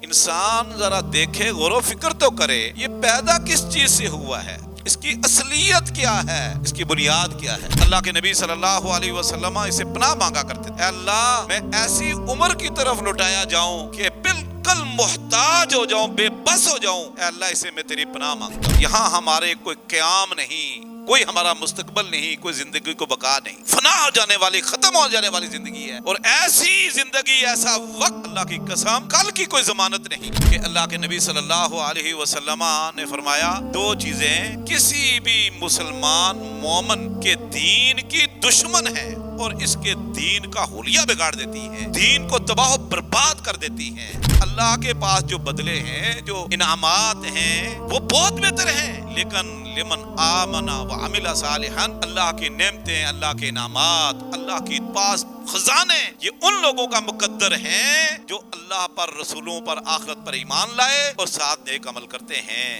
انسان ذرا دیکھے، غور و فکر تو کرے، یہ پیدا کس چیز سے ہوا ہے، اس کی اصلیت کیا ہے، اس کی بنیاد کیا ہے۔ اللہ کے نبی صلی اللہ علیہ وسلم اسے پناہ مانگا کرتے تھے، اے اللہ میں ایسی عمر کی طرف لوٹایا جاؤں کہ بالکل محتاج ہو جاؤں، بے بس ہو جاؤں، اے اللہ اسے میں تیری پناہ مانگتا ہوں۔ یہاں ہمارے کوئی قیام نہیں، کوئی ہمارا مستقبل نہیں، کوئی زندگی کو بقا نہیں، فنا ہو جانے والی، ختم ہو جانے والی زندگی ہے۔ اور ایسی زندگی، ایسا وقت، اللہ کی قسم کل کی کوئی ضمانت نہیں کہ اللہ کے نبی صلی اللہ علیہ وسلم نے فرمایا دو چیزیں کسی بھی مسلمان مومن کے دین کی دشمن ہے اور اس کے دین کا حلیہ بگاڑ دیتی ہیں، دین کو تباہ و برباد کر دیتی ہیں۔ اللہ کے پاس جو بدلے ہیں، جو انعامات ہیں، وہ بہت بہتر ہیں، لیکن لمن آمن وعمل صالحا، اللہ کی نعمتیں، اللہ کے انعامات، اللہ کے پاس خزانے، یہ ان لوگوں کا مقدر ہیں جو اللہ پر، رسولوں پر، آخرت پر ایمان لائے اور ساتھ نیک عمل کرتے ہیں۔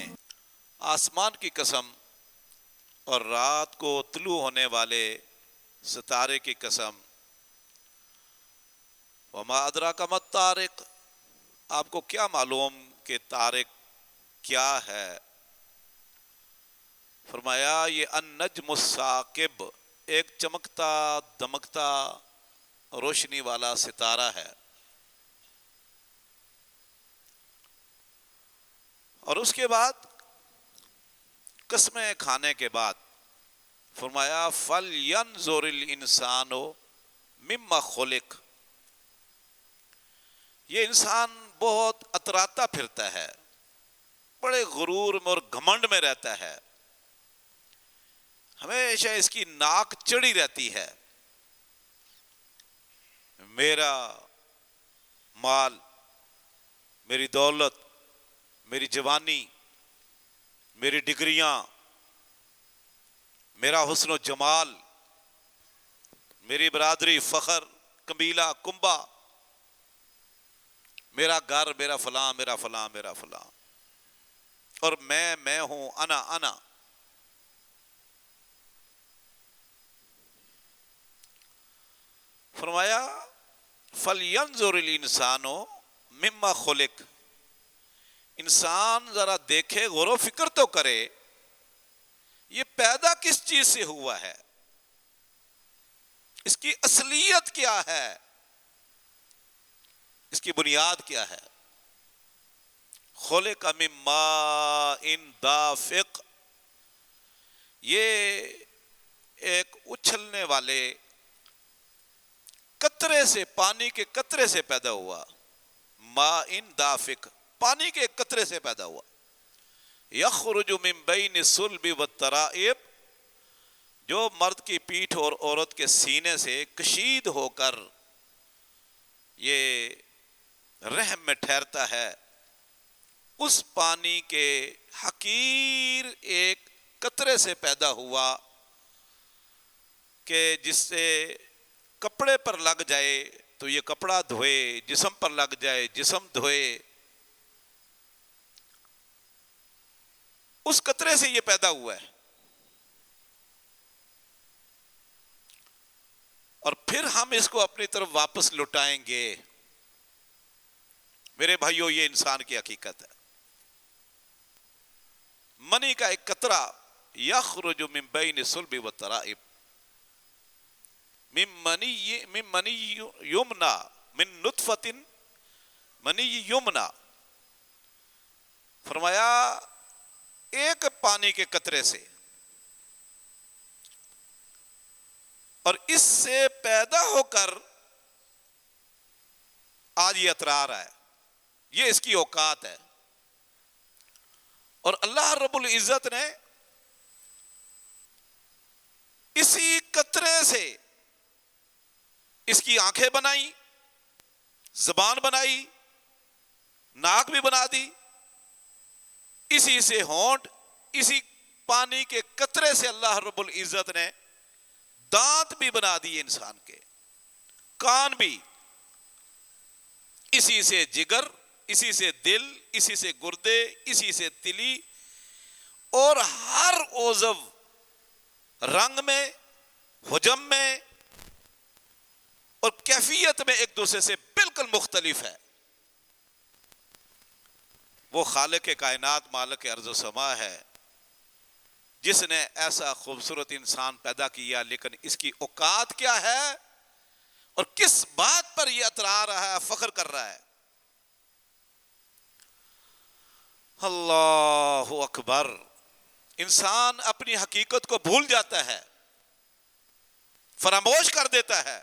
آسمان کی قسم اور رات کو طلوع ہونے والے ستارے کی قسم، وما ادراک ما الطارق، آپ کو کیا معلوم کہ طارق کیا ہے؟ فرمایا یہ النجم الثاقب، ایک چمکتا دمکتا روشنی والا ستارہ ہے۔ اور اس کے بعد قسمیں کھانے کے بعد فرمایا فَلْيَنْظُرِ الْإِنسَانُ مِمَّا خُلِقَ، یہ انسان بہت اتراتا پھرتا ہے، بڑے غرور میں اور گھمنڈ میں رہتا ہے، ہمیشہ اس کی ناک چڑھی رہتی ہے، میرا مال، میری دولت، میری جوانی، میری ڈگریاں، میرا حسن و جمال، میری برادری، فخر، قبیلہ، کنبہ، میرا گھر، میرا فلاں، میرا فلاں، میرا فلاں، اور میں ہوں، انا۔ فرمایا فَلْيَنْظُرِ الْإِنسَانُ مِمَّا خُلِقَ، انسان ذرا دیکھے، غور و فکر تو کرے، یہ پیدا کس چیز سے ہوا ہے، اس کی اصلیت کیا ہے، اس کی بنیاد کیا ہے۔ خلق من ماء دافق، یہ ایک اچھلنے والے قطرے سے، پانی کے قطرے سے پیدا ہوا، ماء دافق، پانی کے ایک قطرے سے پیدا ہوا، یخرج من بین الصلب والترائب، جو مرد کی پیٹھ اور عورت کے سینے سے کشید ہو کر یہ رحم میں ٹھہرتا ہے، اس پانی کے حقیر ایک قطرے سے پیدا ہوا کہ جس سے کپڑے پر لگ جائے تو یہ کپڑا دھوئے، جسم پر لگ جائے جسم دھوئے، اس قطرے سے یہ پیدا ہوا ہے۔ اور پھر ہم اس کو اپنی طرف واپس لوٹائیں گے۔ میرے بھائیو، یہ انسان کی حقیقت ہے۔ منی کا ایک قطرہ، یخرج من بین الصلب والترائب، من منی یمنا، من نطفۃ منی یمنا، فرمایا ایک پانی کے قطرے سے، اور اس سے پیدا ہو کر آج یہ اترا رہا ہے، یہ اس کی اوقات ہے۔ اور اللہ رب العزت نے اسی قطرے سے اس کی آنکھیں بنائی، زبان بنائی، ناک بھی بنا دی، اسی سے ہونٹ، اسی پانی کے قطرے سے اللہ رب العزت نے دانت بھی بنا دیے انسان کے، کان بھی، اسی سے جگر، اسی سے دل، اسی سے گردے، اسی سے تلی، اور ہر عضو رنگ میں، حجم میں اور کیفیت میں ایک دوسرے سے بالکل مختلف ہے۔ وہ خالق کائنات مالک ارض و سما ہے جس نے ایسا خوبصورت انسان پیدا کیا، لیکن اس کی اوقات کیا ہے اور کس بات پر یہ اترا رہا ہے، فخر کر رہا ہے۔ اللہ اکبر۔ انسان اپنی حقیقت کو بھول جاتا ہے، فراموش کر دیتا ہے۔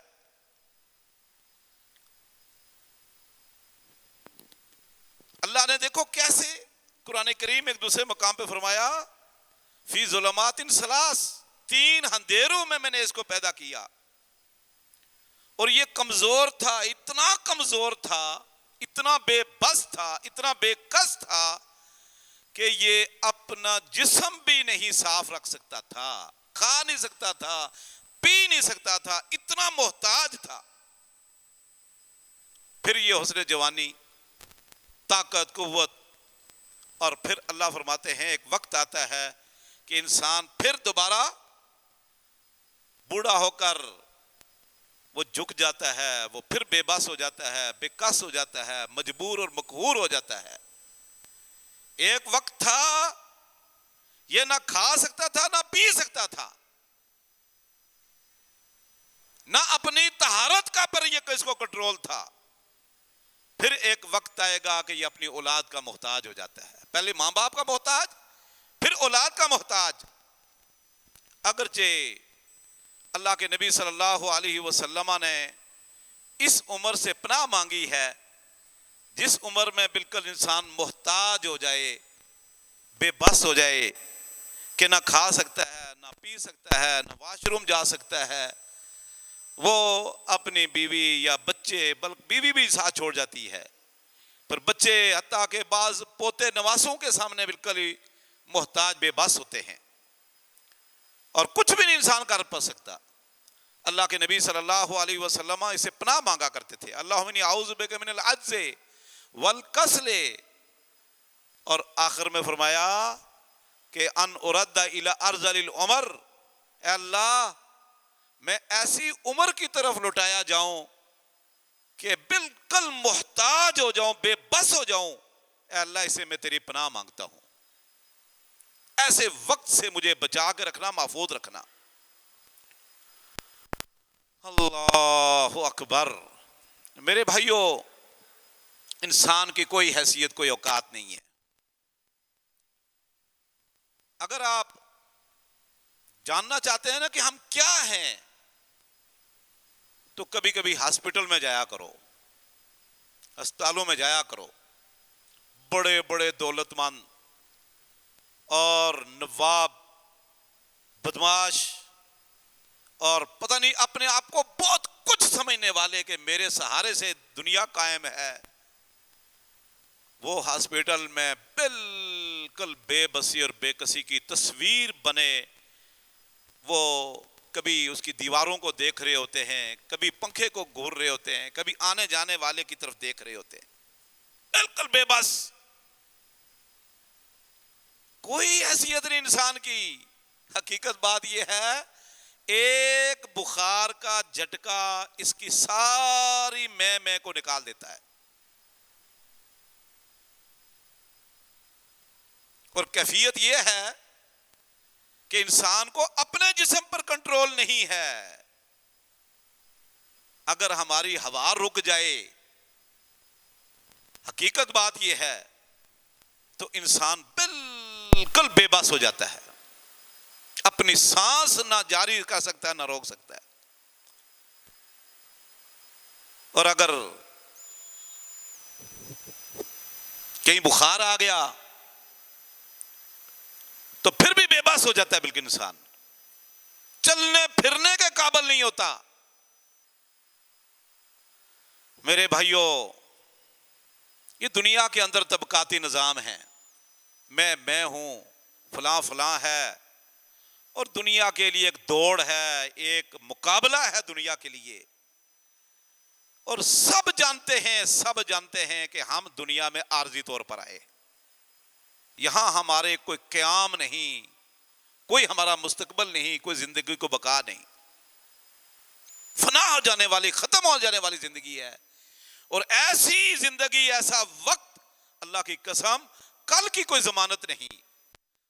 اللہ نے دیکھو کیسے قرآن کریم ایک دوسرے مقام پہ فرمایا فی ظلمات ثلاث، 3 اندھیروں میں نے اس کو پیدا کیا، اور یہ کمزور تھا، اتنا کمزور تھا، اتنا بے بس تھا، اتنا بے کس تھا کہ یہ اپنا جسم بھی نہیں صاف رکھ سکتا تھا، کھا نہیں سکتا تھا، پی نہیں سکتا تھا، اتنا محتاج تھا۔ پھر یہ حسن جوانی، طاقت، قوت، اور پھر اللہ فرماتے ہیں ایک وقت آتا ہے کہ انسان پھر دوبارہ بوڑھا ہو کر وہ جھک جاتا ہے، وہ پھر بے بس ہو جاتا ہے، بے کس ہو جاتا ہے، مجبور اور مقہور ہو جاتا ہے۔ ایک وقت تھا یہ نہ کھا سکتا تھا نہ پی سکتا تھا، نہ اپنی طہارت کا پر یہ اس کو کنٹرول تھا۔ پھر ایک وقت آئے گا کہ یہ اپنی اولاد کا محتاج ہو جاتا ہے، پہلے ماں باپ کا محتاج، پھر اولاد کا محتاج۔ اگرچہ اللہ کے نبی صلی اللہ علیہ وسلم نے اس عمر سے پناہ مانگی ہے جس عمر میں بالکل انسان محتاج ہو جائے، بے بس ہو جائے، کہ نہ کھا سکتا ہے، نہ پی سکتا ہے، نہ واش روم جا سکتا ہے۔ وہ اپنی بیوی یا بچے، بلکہ بیوی بھی ساتھ چھوڑ جاتی ہے، پر بچے حتیٰ کہ بعض پوتے نواسوں کے سامنے بالکل ہی محتاج، بے بس ہوتے ہیں، اور کچھ بھی نہیں انسان کر پا سکتا۔ اللہ کے نبی صلی اللہ علیہ وسلم اسے پناہ مانگا کرتے تھے، اللہم انی اعوذ بک من العجز والکسل، اور آخر میں فرمایا کہ ان ارد الی ارذل العمر، اے اللہ میں ایسی عمر کی طرف لٹایا جاؤں کہ بالکل محتاج ہو جاؤں، بے بس ہو جاؤں۔ اے اللہ اسے میں تیری پناہ مانگتا ہوں، ایسے وقت سے مجھے بچا کے رکھنا، محفوظ رکھنا۔ اللہ اکبر۔ میرے بھائیوں، انسان کی کوئی حیثیت، کوئی اوقات نہیں ہے۔ اگر آپ جاننا چاہتے ہیں نا کہ ہم کیا ہیں، تو کبھی کبھی ہاسپٹل میں جایا کرو، ہسپتالوں میں جایا کرو۔ بڑے بڑے دولت مند اور نواب، بدماش، اور پتہ نہیں اپنے آپ کو بہت کچھ سمجھنے والے کہ میرے سہارے سے دنیا قائم ہے، وہ ہاسپٹل میں بالکل بے بسی اور بے کسی کی تصویر بنے، وہ کبھی اس کی دیواروں کو دیکھ رہے ہوتے ہیں، کبھی پنکھے کو گھور رہے ہوتے ہیں، کبھی آنے جانے والے کی طرف دیکھ رہے ہوتے ہیں، بالکل بے بس، کوئی حیثیت نہیں انسان کی۔ حقیقت بات یہ ہے ایک بخار کا جھٹکا اس کی ساری میں کو نکال دیتا ہے، اور کیفیت یہ ہے کہ انسان کو اپنے جسم پر کنٹرول نہیں ہے۔ اگر ہماری ہوا رک جائے، حقیقت بات یہ ہے، تو انسان بالکل بے بس ہو جاتا ہے، اپنی سانس نہ جاری کر سکتا ہے نہ روک سکتا ہے۔ اور اگر کہیں بخار آ گیا تو پھر بھی بے بس ہو جاتا ہے، بالکل انسان چلنے پھرنے کے قابل نہیں ہوتا۔ میرے بھائیوں، یہ دنیا کے اندر طبقاتی نظام ہے، میں ہوں، فلاں فلاں ہے، اور دنیا کے لیے ایک دوڑ ہے، ایک مقابلہ ہے دنیا کے لیے، اور سب جانتے ہیں کہ ہم دنیا میں عارضی طور پر آئے، یہاں ہمارے کوئی قیام نہیں، کوئی ہمارا مستقبل نہیں، کوئی زندگی کو بقا نہیں، فنا ہو جانے والی، ختم ہو جانے والی زندگی ہے۔ اور ایسی زندگی، ایسا وقت، اللہ کی قسم کل کی کوئی ضمانت نہیں،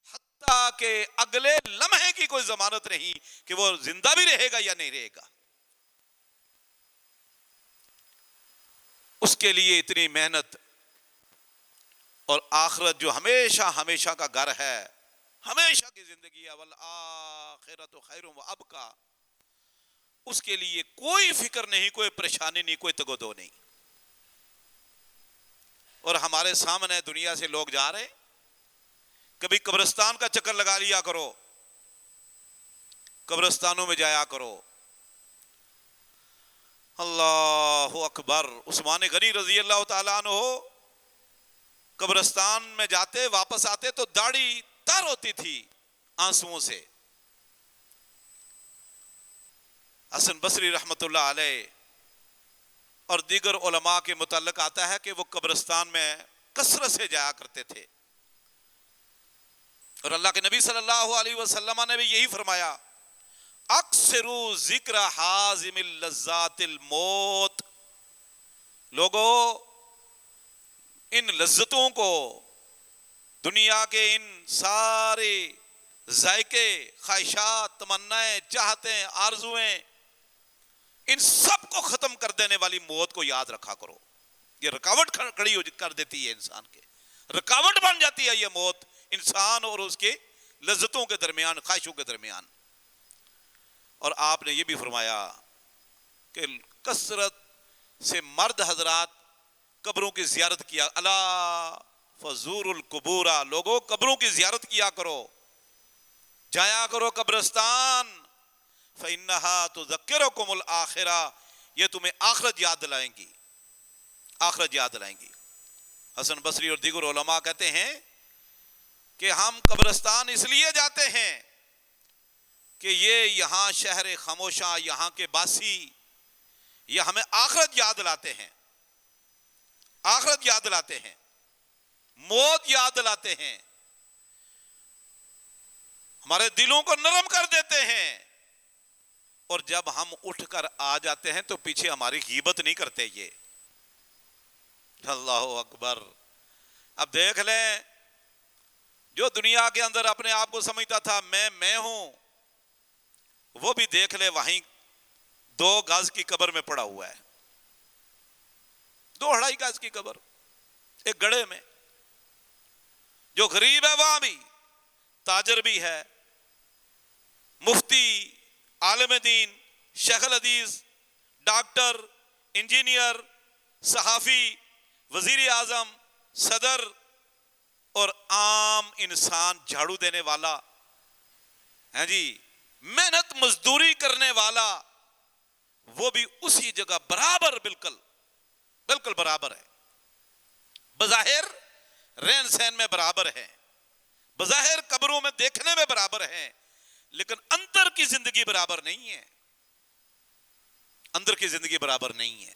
حتیٰ کہ اگلے لمحے کی کوئی ضمانت نہیں کہ وہ زندہ بھی رہے گا یا نہیں رہے گا۔ اس کے لیے اتنی محنت، اور آخرت جو ہمیشہ ہمیشہ کا گھر ہے، ہمیشہ کی زندگی ہے، والآخرۃ خیر و ابقیٰ، اس کے لیے کوئی فکر نہیں، کوئی پریشانی نہیں، کوئی تگودو نہیں۔ اور ہمارے سامنے دنیا سے لوگ جا رہے، کبھی قبرستان کا چکر لگا لیا کرو، قبرستانوں میں جایا کرو۔ اللہ اکبر۔ عثمان غنی رضی اللہ تعالیٰ عنہ قبرستان میں جاتے، واپس آتے تو داڑھی تر ہوتی تھی آنسوؤں سے۔ حسن بصری رحمت اللہ علیہ اور دیگر علماء کے متعلق آتا ہے کہ وہ قبرستان میں کثرت سے جایا کرتے تھے، اور اللہ کے نبی صلی اللہ علیہ وسلم نے بھی یہی فرمایا، اکثروا ذکر حازم اللذات الموت، لوگو ان لذتوں کو، دنیا کے ان سارے ذائقے، خواہشات، تمنائیں، چاہتیں، آرزویں، ان سب کو ختم کر دینے والی موت کو یاد رکھا کرو۔ یہ رکاوٹ کھڑی کر دیتی ہے انسان کے، رکاوٹ بن جاتی ہے یہ موت انسان اور اس کے لذتوں کے درمیان، خواہشوں کے درمیان۔ اور آپ نے یہ بھی فرمایا کہ کثرت سے مرد حضرات قبروں کی زیارت کیا، الا فزور القبور، لوگوں قبروں کی زیارت کیا کرو، جایا کرو قبرستان، فإنها تذکرکم الآخرہ، یہ تمہیں آخرت یاد دلائیں گی، آخرت یاد دلائیں گی۔ حسن بصری اور دیگر علماء کہتے ہیں کہ ہم قبرستان اس لیے جاتے ہیں کہ یہ یہاں شہر خاموشہ، یہاں کے باسی، یہ ہمیں آخرت یاد دلاتے ہیں، آخرت یاد دلاتے ہیں، موت یاد دلاتے ہیں، ہمارے دلوں کو نرم کر دیتے ہیں۔ اور جب ہم اٹھ کر آ جاتے ہیں تو پیچھے ہماری غیبت نہیں کرتے یہ۔ اللہ اکبر۔ اب دیکھ لیں، جو دنیا کے اندر اپنے آپ کو سمجھتا تھا میں ہوں، وہ بھی دیکھ لے وہیں 2 گز کی قبر میں پڑا ہوا ہے، 2-2.5 گز کی قبر، ایک گڑھے میں۔ جو غریب ہے وہاں بھی، تاجر بھی ہے، مفتی، عالم دین، شیخ الحدیث، ڈاکٹر، انجینئر، صحافی، وزیر اعظم، صدر، اور عام انسان، جھاڑو دینے والا، ہیں جی، محنت مزدوری کرنے والا، وہ بھی اسی جگہ برابر، بالکل برابر ہے۔ بظاہر رہن سہن میں برابر ہے، بظاہر قبروں میں دیکھنے میں برابر ہے، لیکن اندر کی زندگی برابر نہیں ہے، اندر کی زندگی برابر نہیں ہے۔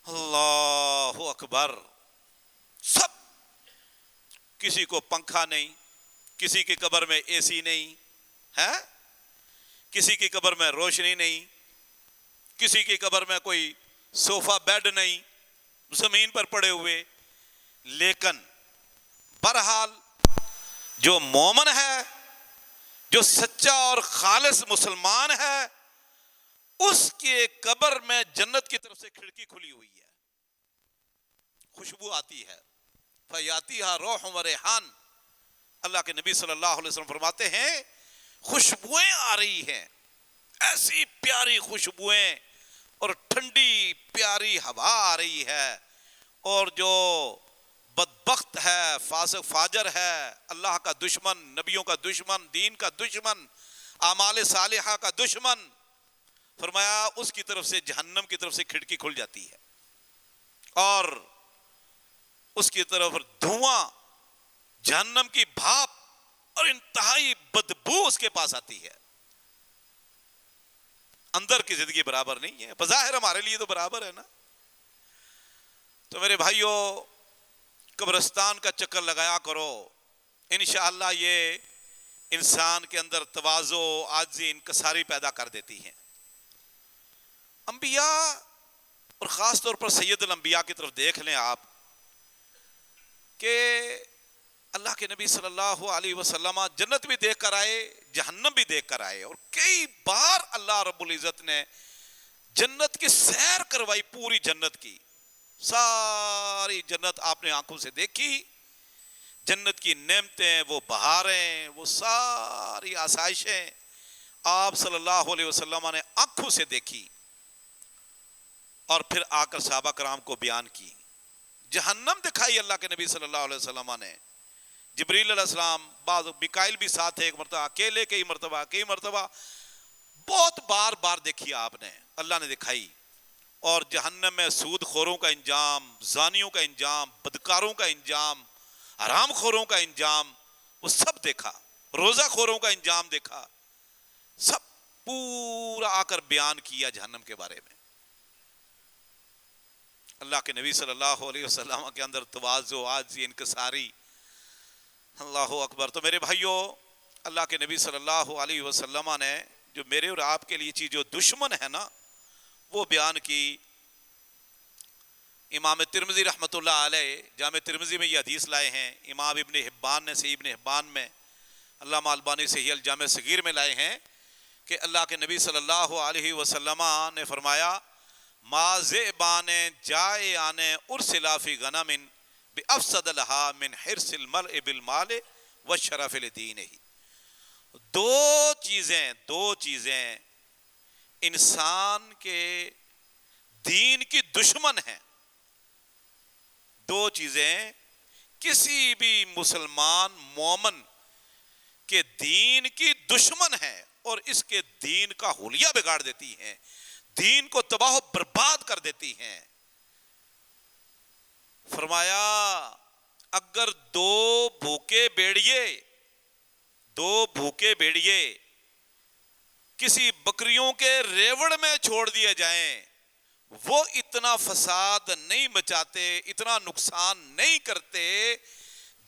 اللہ اکبر۔ سب، کسی کو پنکھا نہیں، کسی کی قبر میں اے سی نہیں ہے، کسی کی قبر میں روشنی نہیں، کسی کی قبر میں کوئی صوفہ بیڈ نہیں، زمین پر پڑے ہوئے۔ لیکن بہرحال جو مومن ہے، جو سچا اور خالص مسلمان ہے، اس کے قبر میں جنت کی طرف سے کھڑکی کھلی ہوئی ہے، خوشبو آتی ہے، فیاتیہا روح و ریحان۔ اللہ کے نبی صلی اللہ علیہ وسلم فرماتے ہیں خوشبوئیں آ رہی ہیں، ایسی پیاری خوشبوئیں، اور ٹھنڈی پیاری ہوا آ رہی ہے، اور جو بدبخت ہے، فاسق فاجر ہے، اللہ کا دشمن، نبیوں کا دشمن، دین کا دشمن، اعمال صالحہ کا دشمن، فرمایا اس کی طرف سے جہنم کی طرف سے کھڑکی کھل جاتی ہے، اور اس کی طرف دھواں، جہنم کی بھاپ اور انتہائی بدبو اس کے پاس آتی ہے۔ اندر کی زندگی برابر نہیں ہے، بظاہر ہمارے لیے تو برابر ہے نا۔ تو میرے بھائیوں، قبرستان کا چکر لگایا کرو، انشاءاللہ یہ انسان کے اندر تواضع، عاجزی، انکساری پیدا کر دیتی ہیں۔ انبیاء اور خاص طور پر سید الانبیاء کی طرف دیکھ لیں آپ، کہ اللہ کے نبی صلی اللہ علیہ وسلم جنت بھی دیکھ کر آئے، جہنم بھی دیکھ کر آئے، اور کئی بار اللہ رب العزت نے جنت کی سیر کروائی، پوری جنت کی ساری جنت آپ نے آنکھوں سے دیکھی، جنت کی نعمتیں، وہ بہاریں، وہ ساری آسائشیں آپ صلی اللہ علیہ وسلم نے آنکھوں سے دیکھی، اور پھر آ کر صحابہ کرام کو بیان کی۔ جہنم دکھائی اللہ کے نبی صلی اللہ علیہ وسلم نے، جبریل علیہ السلام، بعض میکائیل بھی ساتھ ہے، ایک مرتبہ اکیلے، کئی مرتبہ بہت بار بار دیکھی آپ نے، اللہ نے دکھائی۔ اور جہنم میں سود خوروں کا انجام، زانیوں کا انجام، بدکاروں کا انجام، حرام خوروں کا انجام، وہ سب دیکھا، روزہ خوروں کا انجام دیکھا، سب پورا آ کر بیان کیا جہنم کے بارے میں۔ اللہ کے نبی صلی اللہ علیہ وسلم کے اندر تواضع، عاجزی، انکساری، اللہ اکبر۔ تو میرے بھائیوں، اللہ کے نبی صلی اللہ علیہ وسلم نے جو میرے اور آپ کے لیے چیز جو دشمن ہے نا، وہ بیان کی۔ امام ترمذی رحمۃ اللہ علیہ جامع ترمذی میں یہ حدیث لائے ہیں، امام ابن حبان نے صحیح ابن حبان میں، علامہ البانی صحیح الجامع صغیر میں لائے ہیں کہ اللہ کے نبی صلی اللہ علیہ وسلم نے فرمایا، ما ذئبان جائعان ارسلا فی غنم بافسد لها من حرص المرء بالمال والشرف لدینہ۔ دو چیزیں انسان کے دین کی دشمن ہیں، دو چیزیں کسی بھی مسلمان مومن کے دین کی دشمن ہیں، اور اس کے دین کا حلیہ بگاڑ دیتی ہیں، دین کو تباہ و برباد کر دیتی ہیں۔ فرمایا، اگر دو بھوکے بیڑیے کسی بکریوں کے ریوڑ میں چھوڑ دیے جائیں، وہ اتنا فساد نہیں مچاتے، اتنا نقصان نہیں کرتے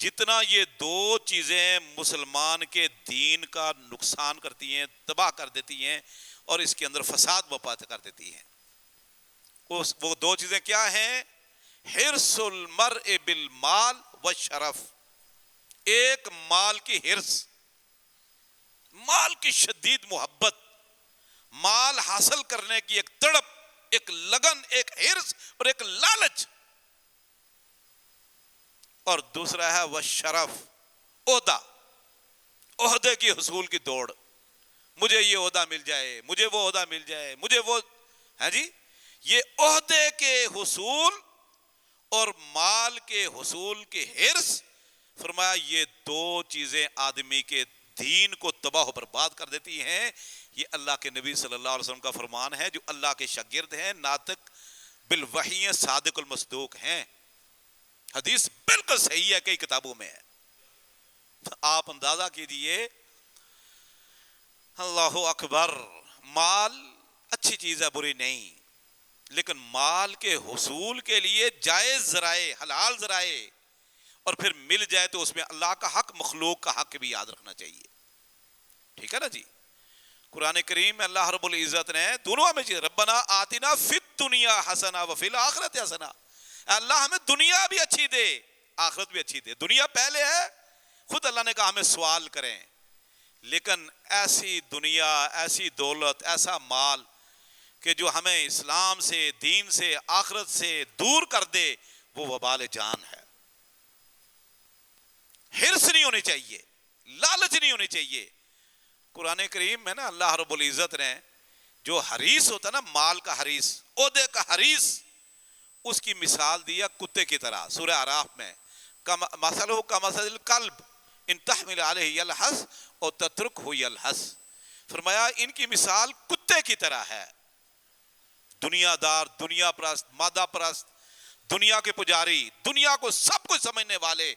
جتنا یہ دو چیزیں مسلمان کے دین کا نقصان کرتی ہیں، تباہ کر دیتی ہیں، اور اس کے اندر فساد برپا کر دیتی ہیں۔ وہ دو چیزیں کیا ہیں؟ حرص المرء بالمال والشرف، ایک مال کی حرص، مال کی شدید محبت، مال حاصل کرنے کی ایک تڑپ، ایک لگن، ایک حرص اور ایک لالچ، اور دوسرا ہے والشرف، عہدے کی حصول کی دوڑ، مجھے یہ عہدہ مل جائے، مجھے وہ عہدہ مل جائے، مجھے وہ ہے جی، یہ عہدے کے حصول اور مال کے حصول کے حرص، فرمایا یہ دو چیزیں آدمی کے دین کو تباہ و برباد کر دیتی ہیں۔ یہ اللہ کے نبی صلی اللہ علیہ وسلم کا فرمان ہے، جو اللہ کے شاگرد ہیں، ناطق بالوحی صادق المصدوق ہیں، حدیث بالکل صحیح ہے، کئی کتابوں میں ہے۔ آپ اندازہ کیجئے، اللہ اکبر، مال اچھی چیز ہے، بری نہیں، لیکن مال کے حصول کے لیے جائز ذرائع، حلال ذرائع، اور پھر مل جائے تو اس میں اللہ کا حق، مخلوق کا حق بھی یاد رکھنا چاہیے، ٹھیک ہے نا جی۔ قرآن کریم میں اللہ رب العزت نے دونوں میں چیز، ربنا آتنا فی الدنیا حسنہ وفی الآخرۃ حسنہ، اللہ ہمیں دنیا بھی اچھی دے، آخرت بھی اچھی دے۔ دنیا پہلے ہے، خود اللہ نے کہا ہمیں سوال کریں، لیکن ایسی دنیا، ایسی دولت، ایسا مال کہ جو ہمیں اسلام سے، دین سے، آخرت سے دور کر دے، وہ وبال جان ہے۔ حرص نہیں ہونی چاہیے، لالچ نہیں ہونی چاہیے۔ قرآن کریم میں نا اللہ رب العزت نے جو حریص ہوتا نا، مال کا حریص، عہدے کا حریص، اس کی مثال دیا کتے کی طرح، سورہ اعراف میں، مثلہ کمثل الکلب ان تحمل علیہ یلہث اور تترکہ یلہث، فرمایا ان کی مثال کتے کی طرح ہے۔ دنیا دار، دنیا پرست، مادہ پرست، دنیا کے پجاری، دنیا کو سب کچھ سمجھنے والے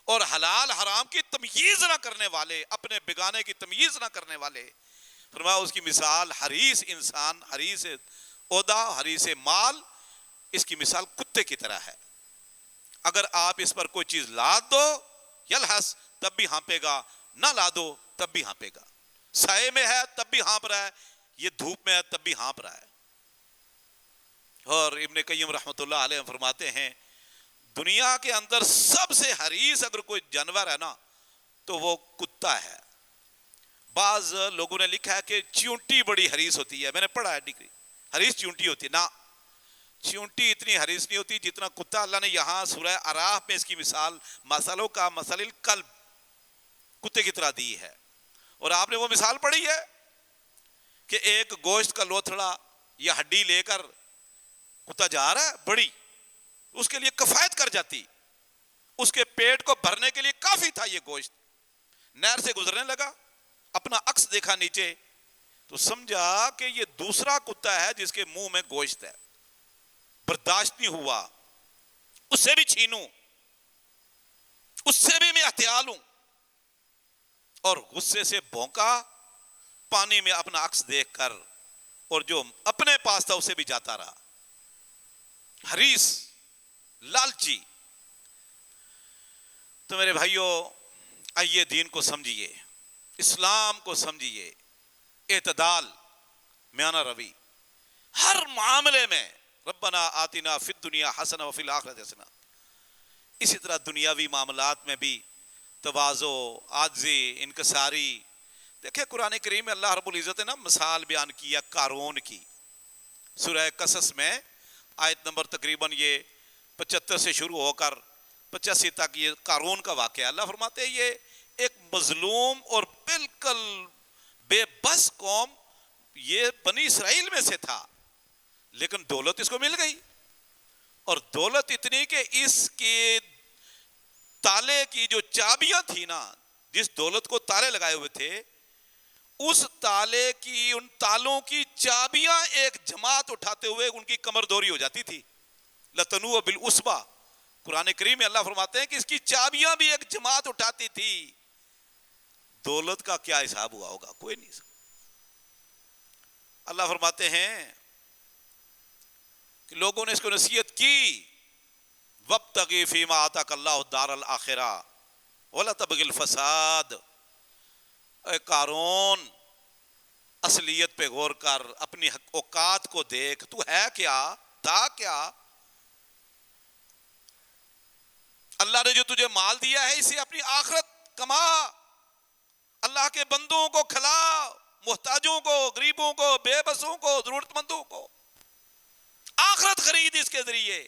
اور حلال حرام کی تمییز نہ کرنے والے، اپنے بیگانے کی تمییز نہ کرنے والے، فرمایا اس کی مثال حریص انسان، حریص عہدہ، حریص مال، اس کی مثال کتے کی طرح ہے۔ اگر آپ اس پر کوئی چیز لاد دو، یلہس، تب بھی ہانپے گا، نہ لادو تب بھی ہانپے گا، سائے میں ہے تب بھی ہانپ رہا ہے، یہ دھوپ میں ہے تب بھی ہانپ رہا ہے۔ اور ابن قیم رحمۃ اللہ علیہ فرماتے ہیں، دنیا کے اندر سب سے حریص اگر کوئی جانور ہے نا تو وہ کتا ہے. بعض لوگوں نے لکھا ہے کہ چیونٹی بڑی حریص ہوتی ہے. میں نے پڑھا ہے ڈگری, حریص چیونٹی ہوتی ہے. نہ, چیونٹی اتنی حریص نہیں ہوتی جتنا کتا. اللہ نے یہاں سورہ اعراف میں اس کی مثال مثلوں کا مثل الکلب, کتے کی طرح دی ہے. اور آپ نے وہ مثال پڑھی ہے کہ ایک گوشت کا لوتھڑا یا ہڈی لے کر کتا جا رہا ہے بڑی, اس کے لیے کفایت کر جاتی, اس کے پیٹ کو بھرنے کے لیے کافی تھا یہ گوشت. نہر سے گزرنے لگا, اپنا عکس دیکھا نیچے تو سمجھا کہ یہ دوسرا کتا ہے جس کے منہ میں گوشت ہے. برداشت نہیں ہوا, اس سے بھی چھینوں, اس سے بھی میں احتیال ہوں, اور غصے سے بھونکا پانی میں اپنا عکس دیکھ کر, اور جو اپنے پاس تھا اسے بھی جاتا رہا. حریص, لالچی. تو میرے بھائیوں, آئیے دین کو سمجھیے, اسلام کو سمجھیے, اعتدال, میانہ روی ہر معاملے میں. ربنا آتنا فی الدنیا حسنہ وفی الآخرۃ حسنہ. اسی طرح دنیاوی معاملات میں بھی تواضع, عاجزی, انکساری. دیکھیں قرآن کریم میں اللہ رب العزت نے نا مثال بیان کیا قارون کی. سورہ قصص میں آیت نمبر تقریباً یہ 75 سے شروع ہو کر 85 تک یہ قارون کا واقعہ. اللہ فرماتے ہیں یہ ایک مظلوم اور بالکل بے بس قوم, یہ بنی اسرائیل میں سے تھا, لیکن دولت اس کو مل گئی. اور دولت اتنی کہ اس کے تالے کی جو چابیاں تھی نا, جس دولت کو تالے لگائے ہوئے تھے, اس تالے کی, ان تالوں کی چابیاں ایک جماعت اٹھاتے ہوئے ان کی کمر دوری ہو جاتی تھی. لتنوء بالعصبہ. قرآن کریم میں اللہ فرماتے ہیں کہ اس کی چابیاں بھی ایک جماعت اٹھاتی تھی. دولت کا کیا حساب ہوا ہوگا, کوئی نہیں سکتا. اللہ فرماتے ہیں کہ لوگوں نے اس کو نصیحت کی, وابتغی فیما آتاک اللہ الدار الآخرہ ولا تبغ الفساد. اے قارون, اصلیت پہ غور کر, اپنی اوقات کو دیکھ, تو ہے کیا, تھا کیا. اللہ نے جو تجھے مال دیا ہے اسے اپنی آخرت کما, اللہ کے بندوں کو کھلا, محتاجوں کو, غریبوں کو, بے بسوں کو, ضرورت مندوں کو آخرت خرید اس کے ذریعے.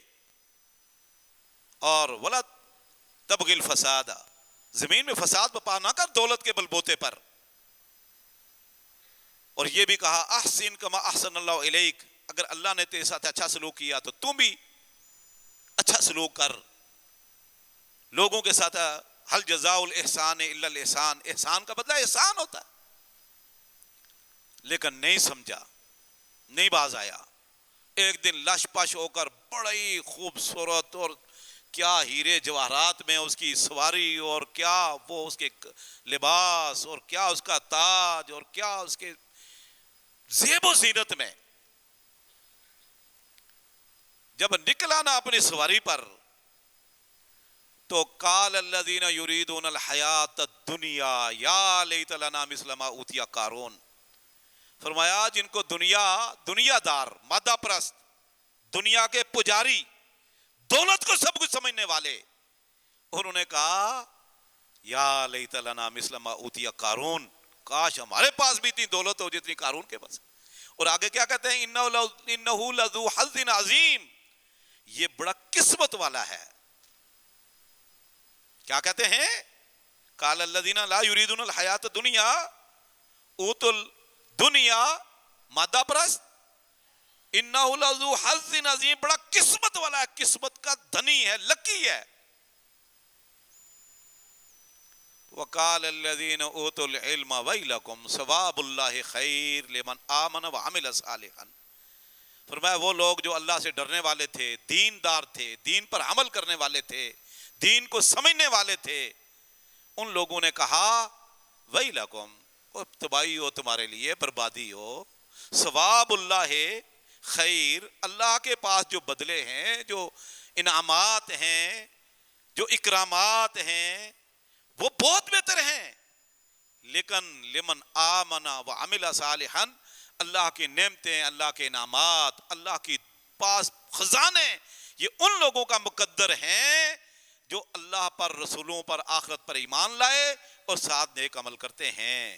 اور ولا تبغ الفساد, زمین میں فساد بپا نہ کر دولت کے بلبوتے پر. اور یہ بھی کہا احسن کما احسن اللہ الیک, اگر اللہ نے تیرے ساتھ اچھا سلوک کیا تو تم بھی اچھا سلوک کر. لوگوں کے ساتھ حل جزاء الاحسان الا الاحسان, احسان کا بدلہ احسان ہوتا ہے. لیکن نہیں سمجھا, نہیں باز آیا. ایک دن لش پش ہو کر بڑی خوبصورت اور کیا ہیرے جواہرات میں اس کی سواری, اور کیا وہ اس کے لباس, اور کیا اس کا تاج, اور کیا اس کے زیب و زینت میں, جب نکلا نا اپنی سواری پر تو قال الذین یریدون الحیات الدنیا یا لیت لنا مثل ما اوتی قارون. فرمایا جن کو دنیا دار, مادہ پرست, دنیا کے پجاری, دولت کو سب کچھ سمجھنے والے, انہوں نے کہا یا لیت لنا مثل ما اوتی قارون, کاش ہمارے پاس بھی اتنی دولت ہو جتنی قارون کے پاس. اور آگے کیا کہتے ہیں, انہ لذو حظ عظیم, یہ بڑا قسمت والا ہے. کیا کہتے ہیں, قال الذین لا یریدون الحیات الدنیا اوتوا الدنیا, مادہ پرست, انہ لذو حظ عظیم, بڑا قسمت والا ہے, قسمت کا دھنی ہے, لکی ہے. وقال الذین اوتوا العلم ویلکم ثواب اللہ خیر لمن آمن وعمل صالحا. فرمایا وہ لوگ جو اللہ سے ڈرنے والے تھے, دیندار تھے, دین پر عمل کرنے والے تھے, دین کو سمجھنے والے تھے, ان لوگوں نے کہا ویلکم, تباہی ہو تمہارے لیے, بربادی ہو. ثواب اللہ خیر, اللہ کے پاس جو بدلے ہیں, جو انعامات ہیں, جو اکرامات ہیں, وہ بہت بہتر ہیں. لیکن لمن آمن وعمل صالحا, اللہ کی نعمتیں, اللہ کے انعامات, اللہ کی پاس خزانے, یہ ان لوگوں کا مقدر ہیں جو اللہ پر، رسولوں پر، آخرت پر ایمان لائے اور ساتھ نیک عمل کرتے ہیں۔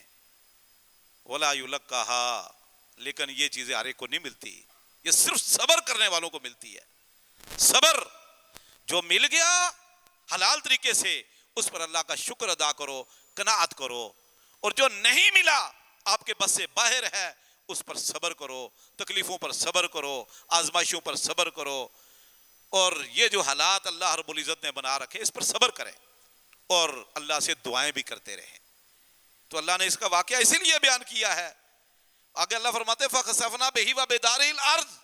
وَلَا يُلَقَّاهَا، لیکن یہ چیزیں ہر ایک کو نہیں ملتی، یہ صرف صبر کرنے والوں کو ملتی ہے۔ صبر، جو مل گیا حلال طریقے سے اس پر اللہ کا شکر ادا کرو، قناعت کرو، اور جو نہیں ملا آپ کے بس سے باہر ہے اس پر صبر کرو، تکلیفوں پر صبر کرو، آزمائشوں پر صبر کرو، اور یہ جو حالات اللہ رب العزت نے بنا رکھے اس پر صبر کریں اور اللہ سے دعائیں بھی کرتے رہیں۔ تو اللہ نے اس کا واقعہ اسی لیے بیان کیا ہے۔ آگے اللہ فرماتے فَخَسَفْنَا بِهِ وَبِدَارِهِ الْأَرْضِ،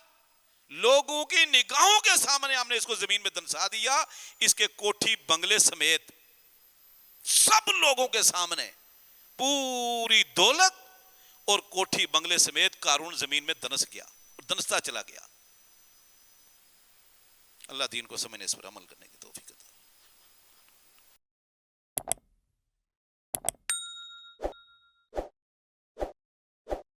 لوگوں کی نگاہوں کے سامنے ہم نے اس کو زمین میں دنسا دیا، اس کے کوٹھی بنگلے سمیت، سب لوگوں کے سامنے پوری دولت اور کوٹھی بنگلے سمیت قارون زمین میں دنس گیا اور دنستا چلا گیا۔ اللہ دین کو سمجھنے، اس پر عمل کرنے کی توفیق